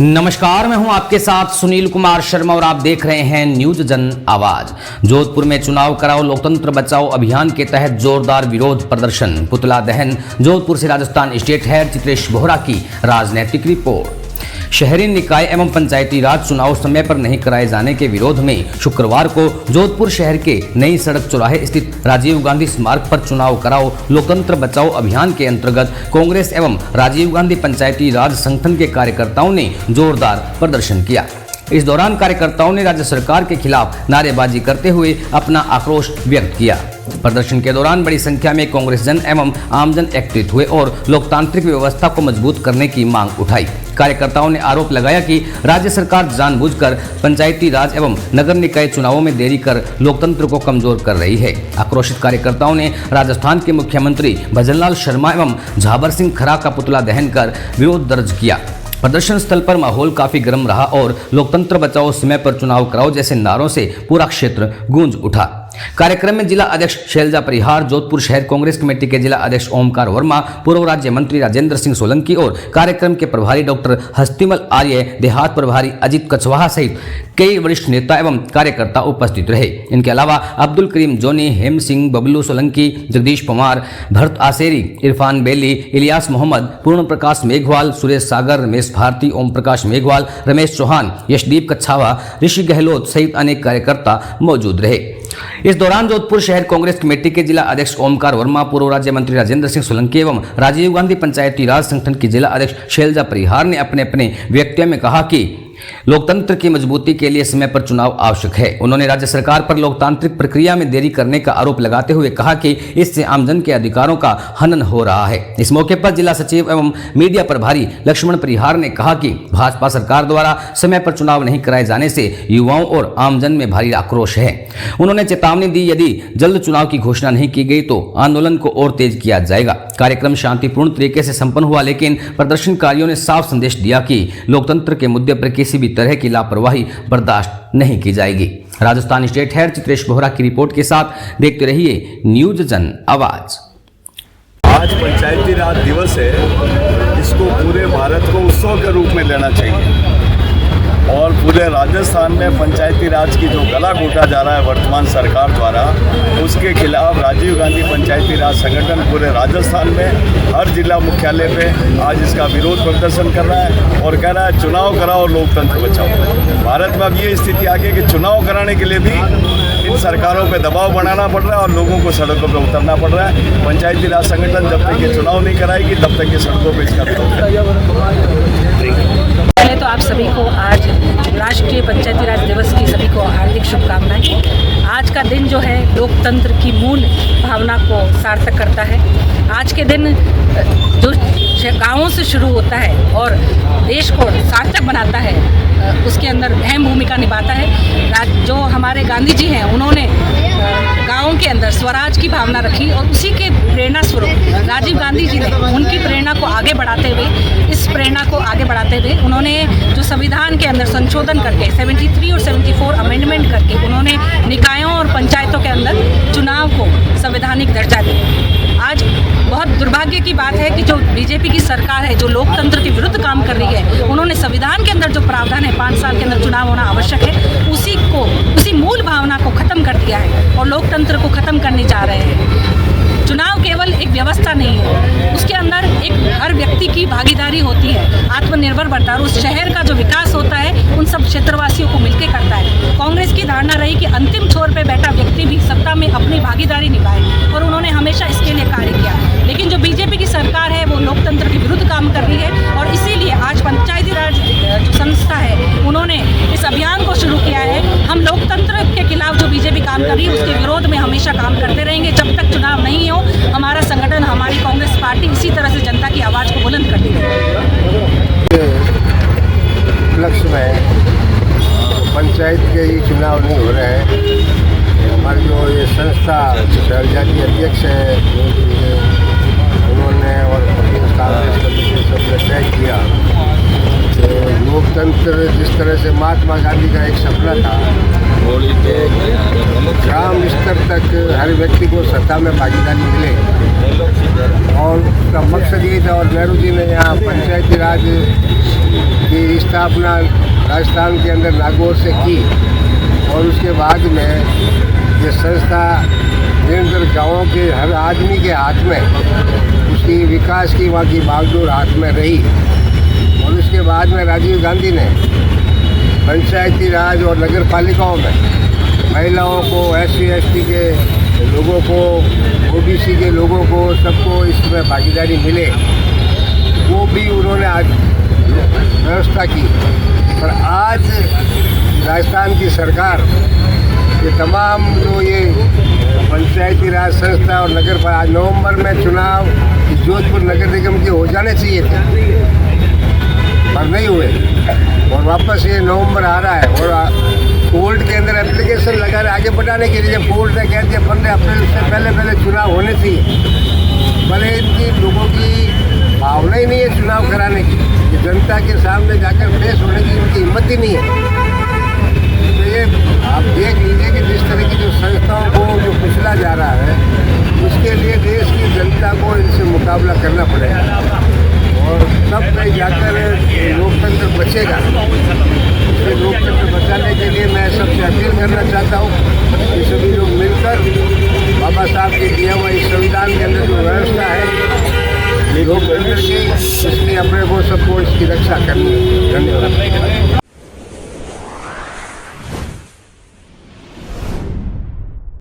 नमस्कार, मैं हूं आपके साथ सुनील कुमार शर्मा और आप देख रहे हैं न्यूज जन आवाज। जोधपुर में चुनाव कराओ लोकतंत्र बचाओ अभियान के तहत जोरदार विरोध प्रदर्शन, पुतला दहन। जोधपुर से राजस्थान स्टेट हेड चित्रेश बोहरा की राजनैतिक रिपोर्ट। शहरी निकाय एवं पंचायती राज चुनाव समय पर नहीं कराए जाने के विरोध में शुक्रवार को जोधपुर शहर के नई सड़क चौराहे स्थित राजीव गांधी स्मारक पर चुनाव कराओ लोकतंत्र बचाओ अभियान के अंतर्गत कांग्रेस एवं राजीव गांधी पंचायती राज संगठन के कार्यकर्ताओं ने जोरदार प्रदर्शन किया। इस दौरान कार्यकर्ताओं ने राज्य सरकार के खिलाफ नारेबाजी करते हुए अपना आक्रोश व्यक्त किया। प्रदर्शन के दौरान बड़ी संख्या में कांग्रेस जन एवं आमजन एकत्रित हुए और लोकतांत्रिक व्यवस्था को मजबूत करने की मांग उठाई। कार्यकर्ताओं ने आरोप लगाया कि राज्य सरकार जानबूझकर पंचायती राज एवं नगर निकाय चुनावों में देरी कर लोकतंत्र को कमजोर कर रही है। आक्रोशित कार्यकर्ताओं ने राजस्थान के मुख्यमंत्री भजनलाल शर्मा एवं झाबर सिंह खरा का पुतला दहन कर विरोध दर्ज किया। प्रदर्शन स्थल पर माहौल काफी गर्म रहा और लोकतंत्र बचाओ समय पर चुनाव कराओ जैसे नारों से पूरा क्षेत्र गूंज उठा। कार्यक्रम में जिला अध्यक्ष शैलजा परिहार, जोधपुर शहर कांग्रेस कमेटी के जिला अध्यक्ष ओमकार वर्मा, पूर्व राज्य मंत्री राजेंद्र सिंह सोलंकी और कार्यक्रम के प्रभारी डॉक्टर हस्तिमल आर्य, देहात प्रभारी अजित कछवाहा सहित कई वरिष्ठ नेता एवं कार्यकर्ता उपस्थित रहे। इनके अलावा अब्दुल करीम जोनी, हेम सिंह, बबलू सोलंकी, जगदीश पवार, भरत आसेरी, इरफान बेली, इलियास मोहम्मद, पूर्ण प्रकाश मेघवाल, सुरेश सागर, रमेश भारती, ओम प्रकाश मेघवाल, रमेश चौहान, यशदीप कच्छावा, ऋषि गहलोत सहित अनेक कार्यकर्ता मौजूद रहे। इस दौरान जोधपुर शहर कांग्रेस कमेटी के जिला अध्यक्ष ओमकार वर्मा, पूर्व राज्य मंत्री राजेंद्र सिंह सोलंकी एवं राजीव गांधी पंचायती राज संगठन की जिला अध्यक्ष शैलजा परिहार ने अपने अपने व्यक्तियों में कहा कि लोकतंत्र की मजबूती के लिए समय पर चुनाव आवश्यक है। उन्होंने राज्य सरकार पर लोकतांत्रिक प्रक्रिया में देरी करने का आरोप लगाते हुए कहा कि इससे आमजन के अधिकारों का हनन हो रहा है। इस मौके पर जिला सचिव एवं मीडिया प्रभारी लक्ष्मण परिहार ने कहा कि भाजपा सरकार द्वारा समय पर चुनाव नहीं कराए जाने से युवाओं और आमजन में भारी आक्रोश है। उन्होंने चेतावनी दी, यदि जल्द चुनाव की घोषणा नहीं की गई तो आंदोलन को और तेज किया जाएगा। कार्यक्रम शांतिपूर्ण तरीके से संपन्न हुआ, लेकिन प्रदर्शनकारियों ने साफ संदेश दिया कि लोकतंत्र के मुद्दे पर किसी भी तरह की लापरवाही बर्दाश्त नहीं की जाएगी। राजस्थान स्टेट हेड चित्रेश बोहरा की रिपोर्ट के साथ देखते रहिए न्यूज जन आवाज। आज पंचायती राज दिवस है, इसको पूरे भारत को उत्सव के रूप में लेना चाहिए और पूरे राजस्थान में पंचायती राज की जो गला घोटा जा रहा है वर्तमान सरकार द्वारा, उसके खिलाफ राजीव गांधी पंचायती राज संगठन पूरे राजस्थान में हर जिला मुख्यालय पे आज इसका विरोध प्रदर्शन कर रहा है और कह रहा है चुनाव कराओ लोकतंत्र बचाओ। भारत में अब ये स्थिति आ गई कि चुनाव कराने के लिए भी इन सरकारों पे दबाव बनाना पड़ रहा है और लोगों को सड़कों पर उतरना पड़ रहा है। पंचायती राज संगठन जब तक ये चुनाव नहीं कराएगी तब तक ये सड़कों पर इसका विरोध करेगी। पहले तो आप सभी को आज राष्ट्रीय पंचायती राज दिवस की सभी को हार्दिक शुभकामनाएं। आज का दिन जो है लोकतंत्र की मूल भावना को सार्थक करता है। आज के दिन जो गाँवों से शुरू होता है और देश को सार्थक बनाता है, उसके अंदर अहम भूमिका निभाता है। जो हमारे गांधी जी हैं, उन्होंने गाँव के अंदर स्वराज की भावना रखी और उसी के प्रेरणा स्वरूप राजीव गांधी जी ने उनकी प्रेरणा को आगे बढ़ाते हुए, इस प्रेरणा को आगे बढ़ाते हुए उन्होंने जो संविधान के अंदर संशोधन करके 73 और 74 अमेंडमेंट करके उन्होंने निकायों और पंचायतों के अंदर चुनाव को संवैधानिक दर्जा दिया। आज बहुत दुर्भाग्य की बात है कि जो बीजेपी की सरकार है, जो लोकतंत्र के विरुद्ध काम कर रही है, उन्होंने संविधान के अंदर जो प्रावधान है 5 साल के अंदर चुनाव होना आवश्यक है, उसी मूल भावना को खत्म कर दिया है और लोकतंत्र को खत्म करने जा रहे हैं। चुनाव केवल एक व्यवस्था नहीं है, उसके अंदर एक हर व्यक्ति की भागीदारी होती है, आत्मनिर्भर बनता है और उस शहर का जो विकास होता है उन सब क्षेत्रवासियों को मिलकर करता है। कांग्रेस की धारणा रही कि अंतिम छोर पे बैठा व्यक्ति भी सत्ता में अपनी भागीदारी निभाए और उन्होंने हमेशा इसके लिए कार्य किया। लेकिन जो बीजेपी की सरकार है वो लोकतंत्र के विरुद्ध काम कर रही है और इसीलिए आज पंचायती राज जो संस्था है उन्होंने इस अभियान को शुरू किया है। हम लोकतंत्र के खिलाफ जो बीजेपी काम कर रही है उसके विरोध में हमेशा काम करते रहेंगे जब तक चुनाव नहीं हो। हमारा संगठन, हमारी कांग्रेस पार्टी इसी तरह से जनता की आवाज़ को बुलंद करती है। लक्ष्य में पंचायत के ही चुनाव नहीं हो रहे हैं। हमारी जो ये संस्था शैलजा की अध्यक्ष है, उन्होंने और कांग्रेस कमेटी सबने तय किया कि लोकतंत्र जिस तरह से महात्मा गांधी का एक सपना था, ग्राम स्तर तक हर व्यक्ति को सत्ता में भागीदारी मिले और उसका मकसद ये था। और नेहरू जी ने यहाँ पंचायती राज की स्थापना राजस्थान के अंदर नागौर से की और उसके बाद में ये संस्था निरंतर गाँवों के हर आदमी के हाथ में उसकी विकास की वहाँ की बागडोर हाथ में रही। और उसके बाद में राजीव गांधी ने पंचायती राज और नगर पालिकाओं में महिलाओं को, SC ST के लोगों को, OBC के लोगों को, सबको इसमें भागीदारी मिले, वो भी उन्होंने आज व्यवस्था की। पर आज राजस्थान की सरकार ये तमाम जो ये पंचायती राज संस्था और नगर पर आज नवंबर में चुनाव जोधपुर नगर निगम के हो जाने चाहिए थे पर नहीं हुए और वापस ये नवंबर आ रहा है और कोर्ट के अंदर एप्लीकेशन लगा रहे आगे बढ़ाने के लिए। जब कोर्ट ने कह दिया 15 अप्रैल से पहले चुनाव होने चाहिए, भले इनकी लोगों की भावना ही नहीं है चुनाव कराने की, ये जनता के सामने जाकर पेश होने की उनकी हिम्मत ही नहीं है। तो ये आप देख लीजिए कि जिस तरह की जो संस्थाओं को जो कुचला जा रहा है उसके लिए देश की जनता को इनसे मुकाबला करना पड़ेगा और तब कहीं जाकर लोकतंत्र बचेगा। इसलिए लोकतंत्र बचाने के लिए मैं सबसे अपील करना चाहता हूँ कि सभी लोग मिलकर बाबा साहब के दिया हुआ इस संविधान के अंदर जो व्यवस्था है लोकतंत्र की, इसलिए अपने को सबको इसकी रक्षा करनी है। धन्यवाद।